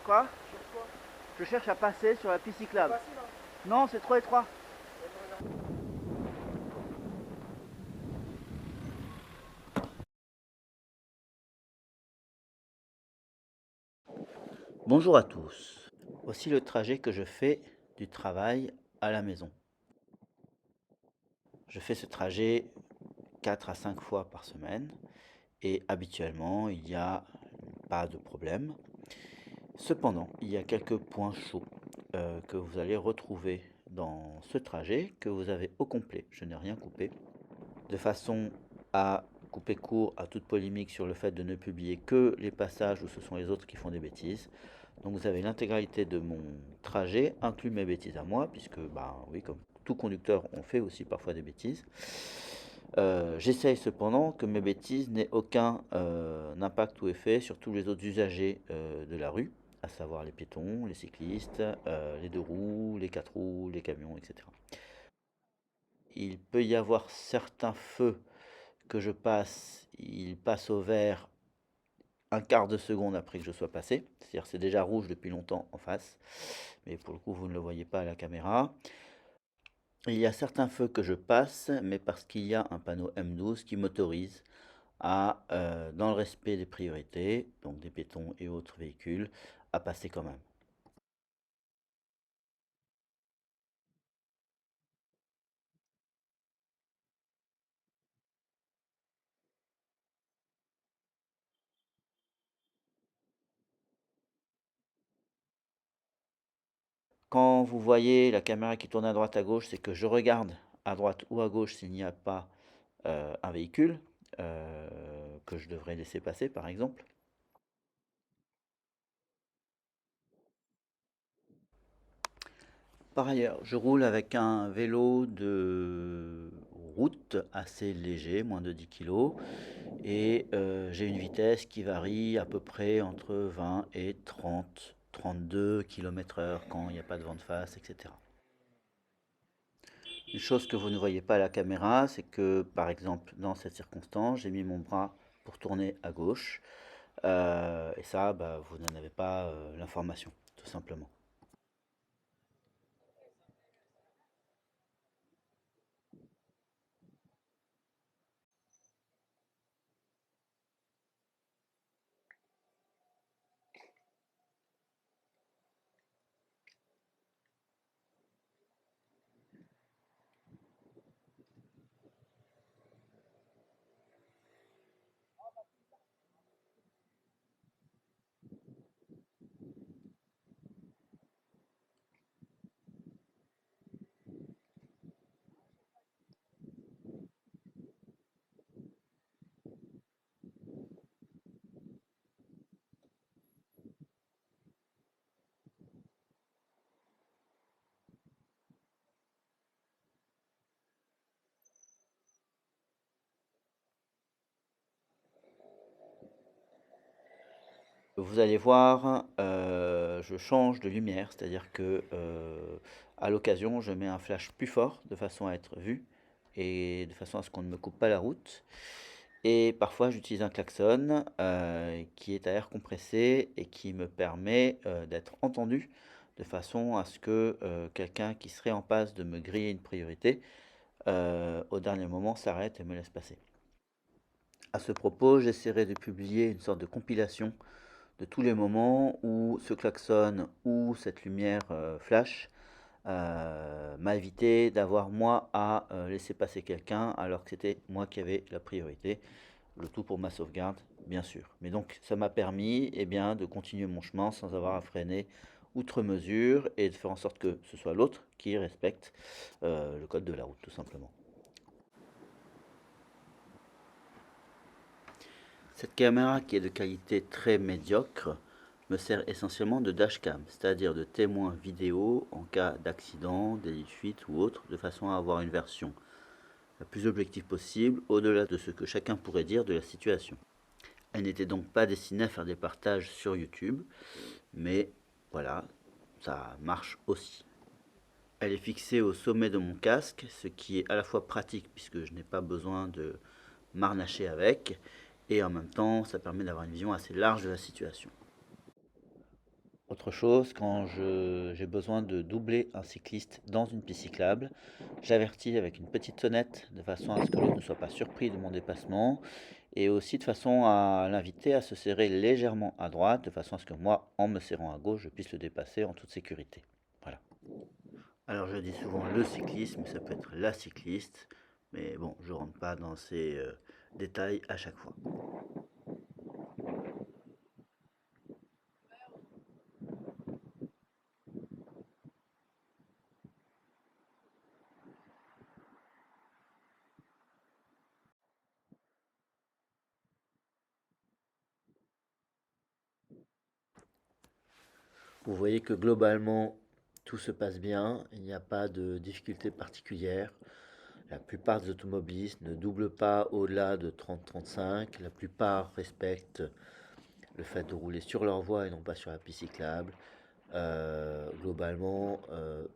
Quoi? Sur quoi? Je cherche à passer sur la piste cyclable. Facile, hein. Non, c'est trop étroit. Bonjour à tous. Voici le trajet que je fais du travail à la maison. Je fais ce trajet 4 à 5 fois par semaine et habituellement il n'y a pas de problème. Cependant, il y a quelques points chauds que vous allez retrouver dans ce trajet que vous avez au complet. Je n'ai rien coupé de façon à couper court à toute polémique sur le fait de ne publier que les passages où ce sont les autres qui font des bêtises. Donc vous avez l'intégralité de mon trajet, inclus mes bêtises à moi, puisque, bah oui, comme tout conducteur, on fait aussi parfois des bêtises. J'essaye cependant que mes bêtises n'aient aucun impact ou effet sur tous les autres usagers de la rue, à savoir les piétons, les cyclistes, les deux roues, les quatre roues, les camions, etc. Il peut y avoir certains feux que je passe, ils passent au vert un quart de seconde après que je sois passé. C'est-à-dire c'est déjà rouge depuis longtemps en face, mais pour le coup vous ne le voyez pas à la caméra. Il y a certains feux que je passe, mais parce qu'il y a un panneau M12 qui m'autorise à, dans le respect des priorités, donc des piétons et autres véhicules, à passer quand même. Quand vous voyez la caméra qui tourne à droite à gauche, c'est que je regarde à droite ou à gauche s'il n'y a pas un véhicule que je devrais laisser passer par exemple. Par ailleurs, je roule avec un vélo de route assez léger, moins de 10 kg, et j'ai une vitesse qui varie à peu près entre 20 et 30, 32 km/h quand il n'y a pas de vent de face, etc. Une chose que vous ne voyez pas à la caméra, c'est que par exemple dans cette circonstance, j'ai mis mon bras pour tourner à gauche, et ça, bah, vous n'en avez pas l'information, tout simplement. Vous allez voir, je change de lumière, c'est-à-dire que à l'occasion, je mets un flash plus fort de façon à être vu et de façon à ce qu'on ne me coupe pas la route. Et parfois, j'utilise un klaxon qui est à air compressé et qui me permet d'être entendu de façon à ce que quelqu'un qui serait en passe de me griller une priorité au dernier moment s'arrête et me laisse passer. À ce propos, j'essaierai de publier une sorte de compilation de tous les moments où ce klaxon ou cette lumière flash m'a évité d'avoir moi à laisser passer quelqu'un alors que c'était moi qui avais la priorité. Le tout pour ma sauvegarde, bien sûr. Mais donc ça m'a permis eh bien, de continuer mon chemin sans avoir à freiner outre mesure et de faire en sorte que ce soit l'autre qui respecte le code de la route, tout simplement. Cette caméra qui est de qualité très médiocre me sert essentiellement de dashcam, c'est-à-dire de témoin vidéo en cas d'accident, délit de fuite ou autre, de façon à avoir une version la plus objective possible au-delà de ce que chacun pourrait dire de la situation. Elle n'était donc pas destinée à faire des partages sur YouTube, mais voilà, ça marche aussi. Elle est fixée au sommet de mon casque, ce qui est à la fois pratique puisque je n'ai pas besoin de m'arnacher avec, et en même temps ça permet d'avoir une vision assez large de la situation. Autre chose, quand j'ai besoin de doubler un cycliste dans une piste cyclable, j'avertis avec une petite sonnette de façon à ce que l'autre ne soit pas surpris de mon dépassement et aussi de façon à l'inviter à se serrer légèrement à droite de façon à ce que moi, en me serrant à gauche, je puisse le dépasser en toute sécurité. Voilà. Alors je dis souvent le cycliste, mais ça peut être la cycliste, mais bon, je rentre pas dans ces détails à chaque fois. Vous voyez que globalement, tout se passe bien, il n'y a pas de difficultés particulières. La plupart des automobilistes ne doublent pas au-delà de 30-35. La plupart respectent le fait de rouler sur leur voie et non pas sur la piste cyclable. Globalement,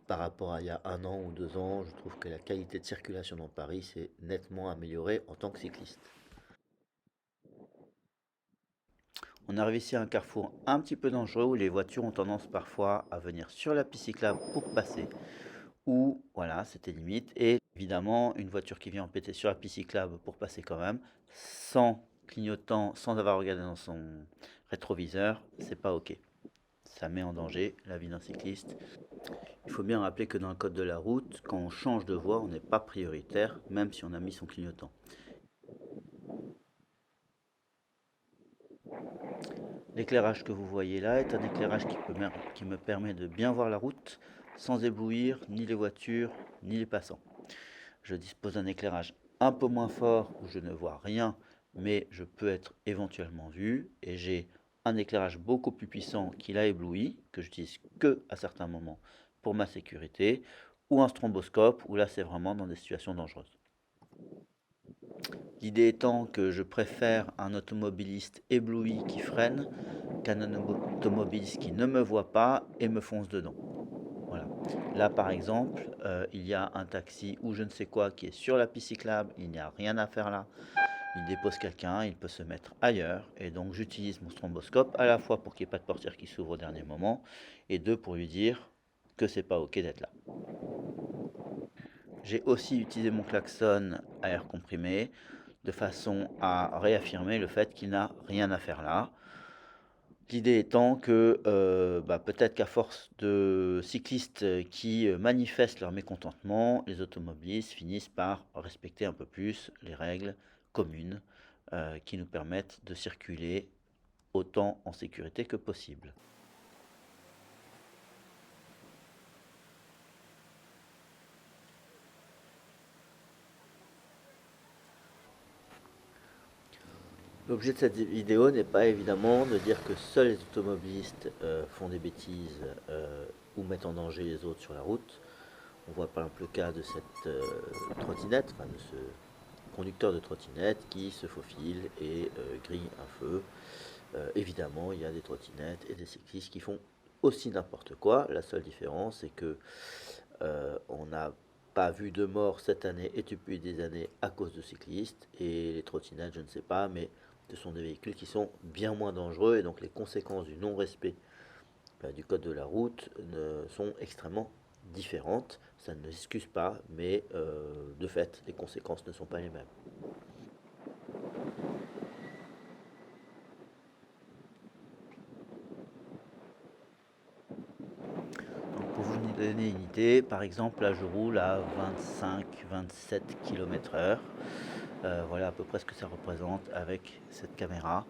par rapport à il y a 1 an ou 2 ans, je trouve que la qualité de circulation dans Paris s'est nettement améliorée en tant que cycliste. On arrive ici à un carrefour un petit peu dangereux où les voitures ont tendance parfois à venir sur la piste cyclable pour passer. Ou voilà, c'était limite. Et évidemment, une voiture qui vient empêter sur la piste cyclable pour passer quand même, sans clignotant, sans avoir regardé dans son rétroviseur, c'est pas ok. Ça met en danger la vie d'un cycliste. Il faut bien rappeler que dans le code de la route, quand on change de voie, on n'est pas prioritaire, même si on a mis son clignotant. L'éclairage que vous voyez là est un éclairage qui me permet de bien voir la route sans éblouir ni les voitures ni les passants. Je dispose d'un éclairage un peu moins fort où je ne vois rien, mais je peux être éventuellement vu. Et j'ai un éclairage beaucoup plus puissant qui l'a ébloui, que j'utilise que à certains moments pour ma sécurité, ou un stromboscope où là c'est vraiment dans des situations dangereuses. L'idée étant que je préfère un automobiliste ébloui qui freine qu'un automobiliste qui ne me voit pas et me fonce dedans. Voilà. Là, par exemple, il y a un taxi ou je ne sais quoi qui est sur la piste cyclable, il n'y a rien à faire là. Il dépose quelqu'un, il peut se mettre ailleurs, et donc j'utilise mon stromboscope à la fois pour qu'il n'y ait pas de portière qui s'ouvre au dernier moment, et deux pour lui dire que c'est pas ok d'être là. J'ai aussi utilisé mon klaxon à air comprimé de façon à réaffirmer le fait qu'il n'a rien à faire là. L'idée étant que peut-être qu'à force de cyclistes qui manifestent leur mécontentement, les automobilistes finissent par respecter un peu plus les règles communes qui nous permettent de circuler autant en sécurité que possible. L'objet de cette vidéo n'est pas évidemment de dire que seuls les automobilistes font des bêtises ou mettent en danger les autres sur la route. On voit par exemple le cas de cette trottinette, enfin de ce conducteur de trottinette qui se faufile et grille un feu. Évidemment, il y a des trottinettes et des cyclistes qui font aussi n'importe quoi. La seule différence, c'est que on n'a pas vu de mort cette année et depuis des années à cause de cyclistes. Et les trottinettes, je ne sais pas, mais ce sont des véhicules qui sont bien moins dangereux et donc les conséquences du non-respect du code de la route sont extrêmement différentes. Ça ne l'excuse pas, mais de fait, les conséquences ne sont pas les mêmes. Donc pour vous donner une idée, par exemple, là je roule à 25-27 km/h. Voilà à peu près ce que ça représente avec cette caméra.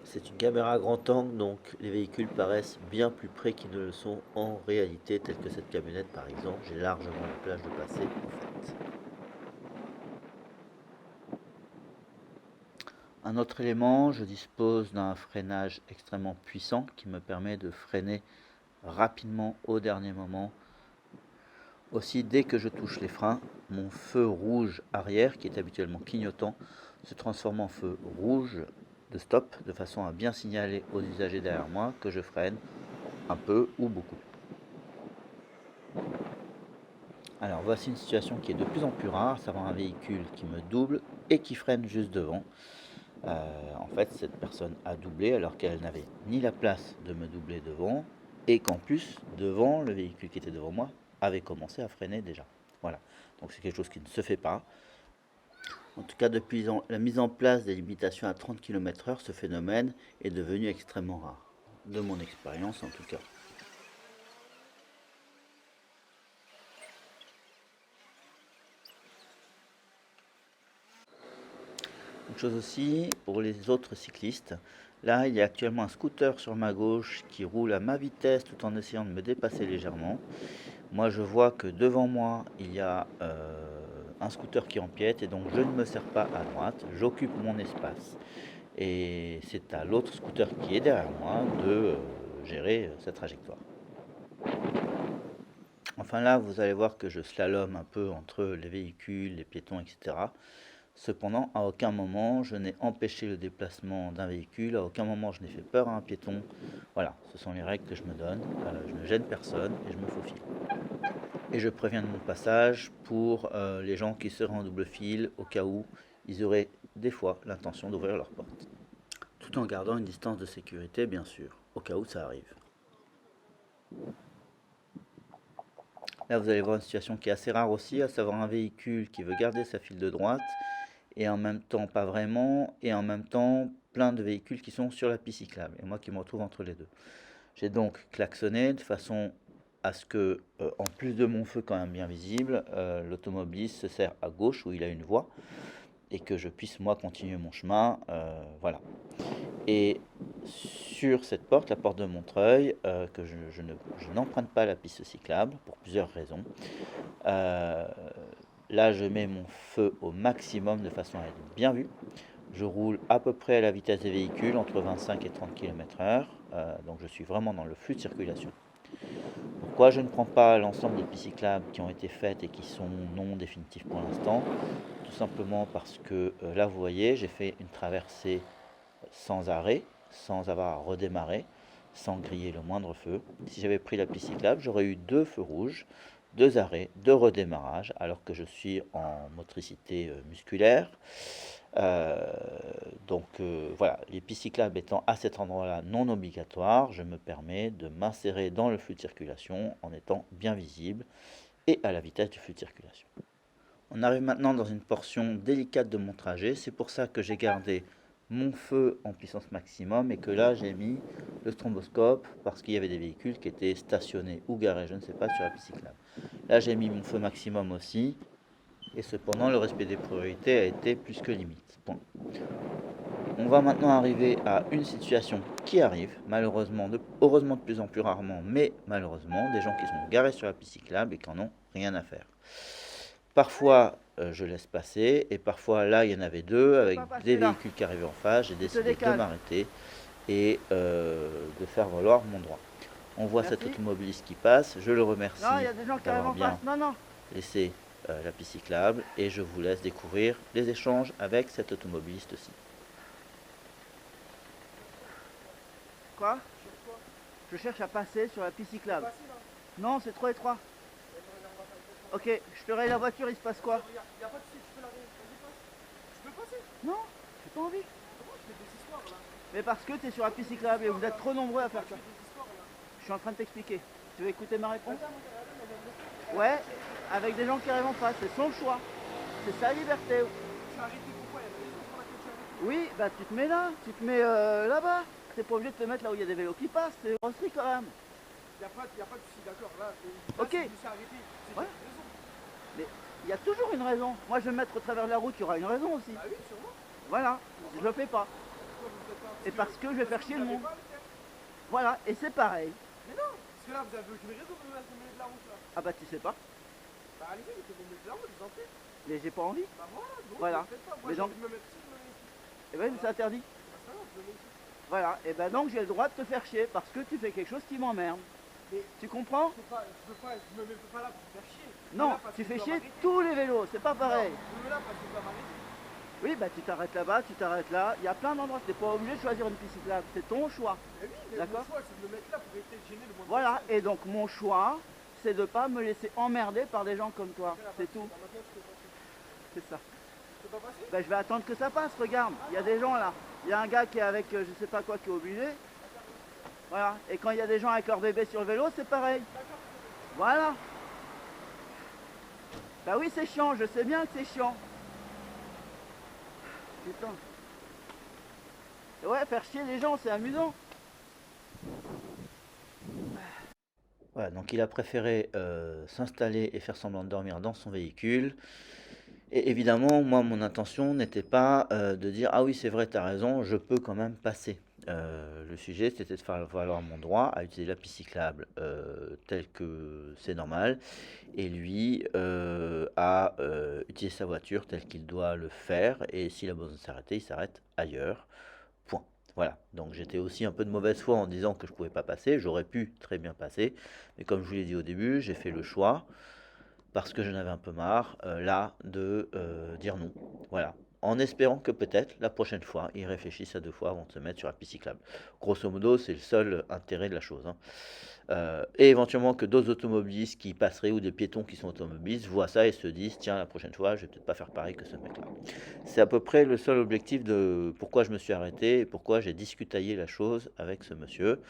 C'est une caméra à grand angle, donc les véhicules paraissent bien plus près qu'ils ne le sont en réalité, tel que cette camionnette par exemple. J'ai largement la plage de passer en fait. Un autre élément, je dispose d'un freinage extrêmement puissant qui me permet de freiner rapidement au dernier moment. Aussi, dès que je touche les freins, mon feu rouge arrière, qui est habituellement clignotant, se transforme en feu rouge de stop, de façon à bien signaler aux usagers derrière moi que je freine un peu ou beaucoup. Alors voici une situation qui est de plus en plus rare, savoir un véhicule qui me double et qui freine juste devant. En fait, cette personne a doublé alors qu'elle n'avait ni la place de me doubler devant, et qu'en plus, devant, le véhicule qui était devant moi avait commencé à freiner déjà. Voilà, donc c'est quelque chose qui ne se fait pas. En tout cas, depuis la mise en place des limitations à 30 km/h, ce phénomène est devenu extrêmement rare, de mon expérience en tout cas. Une chose aussi pour les autres cyclistes, là il y a actuellement un scooter sur ma gauche qui roule à ma vitesse tout en essayant de me dépasser légèrement. Moi je vois que devant moi il y a un scooter qui empiète et donc je ne me sers pas à droite, j'occupe mon espace. Et c'est à l'autre scooter qui est derrière moi de gérer sa trajectoire. Enfin là, vous allez voir que je slalome un peu entre les véhicules, les piétons, etc. Cependant, à aucun moment je n'ai empêché le déplacement d'un véhicule, à aucun moment je n'ai fait peur à un piéton. Voilà, ce sont les règles que je me donne. Je ne gêne personne et je me faufile. Et je préviens de mon passage pour les gens qui seraient en double fil au cas où ils auraient des fois l'intention d'ouvrir leur porte. Tout en gardant une distance de sécurité, bien sûr, au cas où ça arrive. Là, vous allez voir une situation qui est assez rare aussi, à savoir un véhicule qui veut garder sa file de droite, et en même temps pas vraiment, et en même temps plein de véhicules qui sont sur la piste cyclable, et moi qui me retrouve entre les deux. J'ai donc klaxonné de façon à ce que, en plus de mon feu quand même bien visible, l'automobiliste se sert à gauche où il a une voie, et que je puisse moi continuer mon chemin, voilà. Et sur cette porte, la porte de Montreuil, que je n'emprunte pas la piste cyclable pour plusieurs raisons. Là, je mets mon feu au maximum de façon à être bien vu. Je roule à peu près à la vitesse des véhicules, entre 25 et 30 km/h. Donc je suis vraiment dans le flux de circulation. Pourquoi je ne prends pas l'ensemble des pistes cyclables qui ont été faites et qui sont non définitives pour l'instant? Tout simplement parce que là, vous voyez, j'ai fait une traversée sans arrêt, sans avoir à redémarrer, sans griller le moindre feu. Si j'avais pris la piste cyclable, j'aurais eu 2 feux rouges, 2 arrêts, 2 redémarrages, alors que je suis en motricité musculaire. Voilà, les pistes cyclables étant à cet endroit-là non obligatoires, je me permets de m'insérer dans le flux de circulation en étant bien visible et à la vitesse du flux de circulation. On arrive maintenant dans une portion délicate de mon trajet, c'est pour ça que j'ai gardé mon feu en puissance maximum et que là j'ai mis le stromboscope parce qu'il y avait des véhicules qui étaient stationnés ou garés, je ne sais pas, sur la piste cyclable. Là j'ai mis mon feu maximum aussi et cependant le respect des priorités a été plus que limite. Bon. On va maintenant arriver à une situation qui arrive, malheureusement, heureusement de plus en plus rarement, mais malheureusement, des gens qui sont garés sur la piste cyclable et qui en ont rien à faire. Parfois, je laisse passer, et parfois, là, il y en avait deux, avec des véhicules qui arrivaient en face. J'ai décidé de m'arrêter et de faire valoir mon droit. On voit cet automobiliste qui passe, je le remercie d'avoir bien laissé la piste cyclable, et je vous laisse découvrir les échanges avec cet automobiliste-ci. Quoi? Je cherche à passer sur la piste cyclable. Non, c'est trop étroit. Ok, je te raye la voiture, il se passe quoi? Il n'y a pas de soucis, tu peux la Tu peux passer? Non, j'ai pas envie. Pourquoi je fais des histoires là? Mais parce que tu es sur la piste cyclable et vous êtes trop nombreux à faire ça. Je suis en train de t'expliquer. Tu veux écouter ma réponse? Ouais, avec des gens qui arrivent en face, c'est son choix. C'est sa liberté. Tu as arrêté pourquoi? Il y a des raisons pour laquelle tu as arrêté? Oui, bah tu te mets là, tu te mets là-bas. T'es pas obligé de te mettre là où il y a des vélos qui passent, c'est grosserie quand même. Il n'y a pas de soucis, d'accord. Là, ok. Si je me suis arrêté, c'est une raison. Mais il y a toujours une raison. Moi je vais me mettre au travers de la route, il y aura une raison aussi. Bah oui, sûrement. Voilà, je le fais pas. Et parce que je vais faire chier le monde. Voilà, et c'est pareil. Mais non, parce que là vous avez aucune raison de me mettre au milieu de la route là. Ah bah tu sais pas. Bah allez-y, mettez au milieu de la route, je vous en prie. Mais j'ai pas envie. Bah voilà, non, voilà. Faites pas. Moi mais j'ai donc... envie de me mettre ici, je me mets ici. Eh ben c'est interdit. Bah ça va, je me mets ici. Voilà, et ben donc j'ai le droit de te faire chier parce que tu fais quelque chose qui m'emmerde. Tu comprends? Je me mets pas là pour te faire chier. Non, tu fais chier tous les vélos, c'est pas pareil. Non, je me mets là parce que tu dois m'arrêter. Oui, bah tu t'arrêtes là-bas, tu t'arrêtes là. Il y a plein d'endroits, tu n'es pas obligé de choisir une piste cyclable, c'est ton choix. Mais oui, mais mon choix c'est de me mettre là pour éviter de gêner le moins. Voilà, et donc mon choix, c'est de ne pas me laisser emmerder par des gens comme toi. C'est tout. C'est ça. C'est pas passé? Ben, je vais attendre que ça passe, regarde. Il y a des gens là. Il y a un gars qui est avec je sais pas quoi qui est obligé. Voilà. Et quand il y a des gens avec leur bébé sur le vélo, c'est pareil. Voilà. Bah oui, c'est chiant, je sais bien que c'est chiant. Putain. Et ouais, faire chier les gens, c'est amusant. Voilà, donc il a préféré s'installer et faire semblant de dormir dans son véhicule. Et évidemment, moi, mon intention n'était pas de dire ah oui, c'est vrai, t'as raison, je peux quand même passer. Le sujet, c'était de faire valoir mon droit à utiliser la piste cyclable tel que c'est normal, et lui à utiliser sa voiture tel qu'il doit le faire. Et s'il a besoin de s'arrêter, il s'arrête ailleurs. Point. Voilà, donc j'étais aussi un peu de mauvaise foi en disant que je pouvais pas passer, j'aurais pu très bien passer, mais comme je vous l'ai dit au début, j'ai fait le choix, parce que j'en avais un peu marre, là, de dire non. Voilà, en espérant que peut-être, la prochaine fois, ils réfléchissent à 2 fois avant de se mettre sur la piste cyclable. Grosso modo, c'est le seul intérêt de la chose, hein. Et éventuellement que d'autres automobilistes qui passeraient ou des piétons qui sont automobilistes voient ça et se disent tiens, la prochaine fois je vais peut-être pas faire pareil que ce mec là. C'est à peu près le seul objectif de pourquoi je me suis arrêté et pourquoi j'ai discutaillé la chose avec ce monsieur.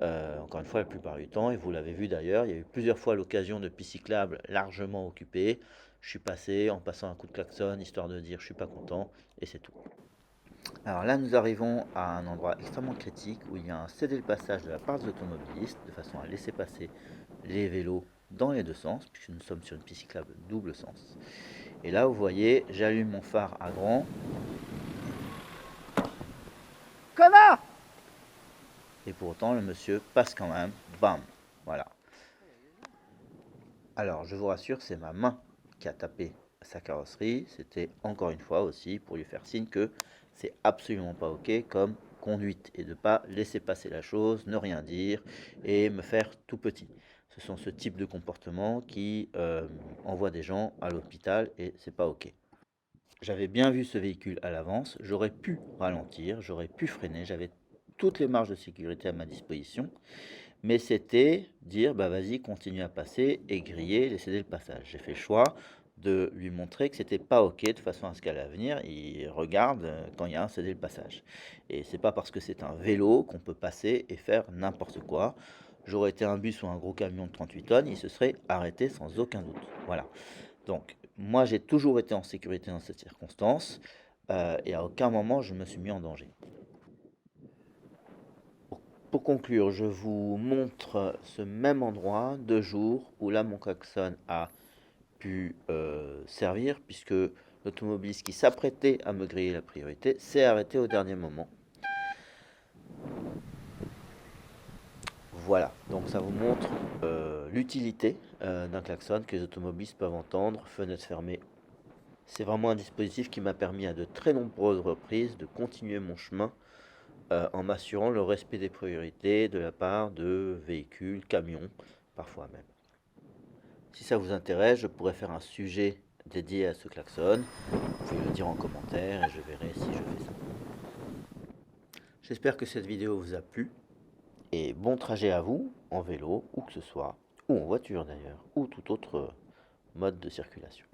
Encore une fois, la plupart du temps, et vous l'avez vu d'ailleurs, il y a eu plusieurs fois l'occasion de pistes cyclables largement occupées. Je suis passé en passant un coup de klaxon histoire de dire je suis pas content et c'est tout. Alors là, nous arrivons à un endroit extrêmement critique où il y a un cédé le passage de la part des automobilistes de façon à laisser passer les vélos dans les deux sens, puisque nous sommes sur une piste cyclable double sens. Et là, vous voyez, j'allume mon phare à grand. Connard! Et pour autant, le monsieur passe quand même. Bam! Voilà. Alors, je vous rassure, c'est ma main qui a tapé sa carrosserie. C'était encore une fois aussi pour lui faire signe que c'est absolument pas ok comme conduite et de pas laisser passer la chose, ne rien dire et me faire tout petit. Ce sont ce type de comportement qui envoie des gens à l'hôpital et c'est pas ok. J'avais bien vu ce véhicule à l'avance, j'aurais pu ralentir, j'aurais pu freiner, j'avais toutes les marges de sécurité à ma disposition, mais c'était dire bah vas-y, continue à passer et griller, laisser le passage. J'ai fait le choix de lui montrer que c'était pas ok de façon à ce qu'à l'avenir il regarde quand il y a un cédé le passage. Et c'est pas parce que c'est un vélo qu'on peut passer et faire n'importe quoi. J'aurais été un bus ou un gros camion de 38 tonnes, il se serait arrêté sans aucun doute. Voilà. Donc moi j'ai toujours été en sécurité dans cette circonstance et à aucun moment je me suis mis en danger. Pour conclure, je vous montre ce même endroit 2 jours où là mon klaxon a pu servir puisque l'automobiliste qui s'apprêtait à me griller la priorité s'est arrêté au dernier moment. Voilà, donc ça vous montre l'utilité d'un klaxon que les automobilistes peuvent entendre, fenêtre fermée. C'est vraiment un dispositif qui m'a permis à de très nombreuses reprises de continuer mon chemin en m'assurant le respect des priorités de la part de véhicules, camions, parfois même. Si ça vous intéresse, je pourrais faire un sujet dédié à ce klaxon. Vous pouvez le dire en commentaire et je verrai si je fais ça. J'espère que cette vidéo vous a plu et bon trajet à vous, en vélo, ou que ce soit, ou en voiture d'ailleurs, ou tout autre mode de circulation.